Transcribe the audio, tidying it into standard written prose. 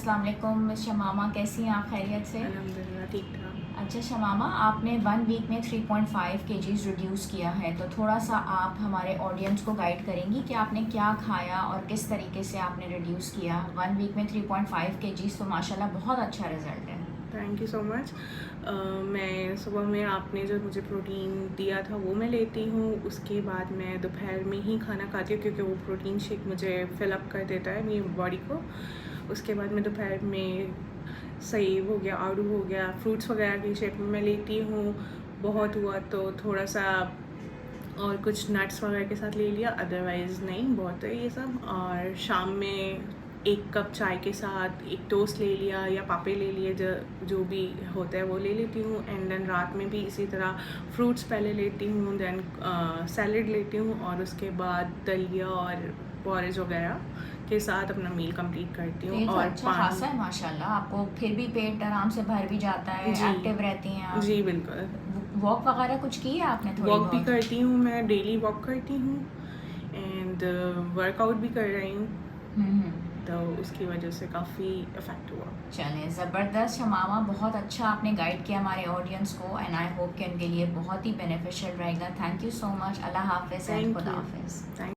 अस्सलाम वालेकुम मिस शमामा, कैसी हैं आप? खैरियत से? अल्हम्दुलिल्लाह ठीक ठाक। अच्छा शमामा, आपने 1 वीक में 3.5 केजीज़ रिड्यूस किया है, तो थोड़ा सा आप हमारे ऑडियंस को गाइड करेंगी कि आपने क्या खाया और किस तरीके से आपने रिड्यूस किया? 1 वीक में 3.5 केजीज़ तो माशाल्लाह बहुत अच्छा रिज़ल्ट है। Thank you so much. मैं सुबह में आपने जो मुझे प्रोटीन दिया था वो मैं लेती हूँ, उसके बाद मैं दोपहर में ही खाना खाती हूँ क्योंकि वो प्रोटीन शेक मुझे फिल अप कर देता है मेरी बॉडी को। उसके बाद मैं दोपहर में सेब हो गया, आड़ू हो गया, फ्रूट्स वगैरह की शेप में मैं लेती हूँ। बहुत हुआ तो थोड़ा सा और कुछ नट्स वगैरह के साथ ले लिया, अदरवाइज़ नहीं, बहुत है ये सब। और शाम में 1 कप चाय के साथ एक टोस्ट ले लिया या पापे ले लिए, जो भी होता है वो ले लेती हूँ। एंड देन रात में भी इसी तरह फ्रूट्स पहले लेती हूँ, देन सैलड लेती हूँ और उसके बाद दलिया और पॉरेज वगैरह के साथ अपना मील कंप्लीट करती तो हूँ। ये तो और अच्छा खासा है माशाल्लाह, आपको फिर भी पेट आराम से भर भी जाता है, जी एक्टिव रहती हैं आप। जी बिल्कुल। वॉक वगैरह कुछ की है आपने थोड़ी वॉक भी बहुत? करती हूँ, मैं डेली वॉक करती हूँ एंड वर्कआउट भी कर रही हूँ, हम्म। तो उसकी वजह से काफ़ी इफ़ेक्ट हुआ। चलें, ज़बरदस्त शमामा, बहुत अच्छा आपने गाइड किया हमारे ऑडियंस को एंड आई होप कि उनके लिए बहुत ही बेनिफिशियल रहेगा। Thank you so much. अल्लाह हाफ़िज़ एंड थैंक खुदा यू। हाफ़िज़। थैंक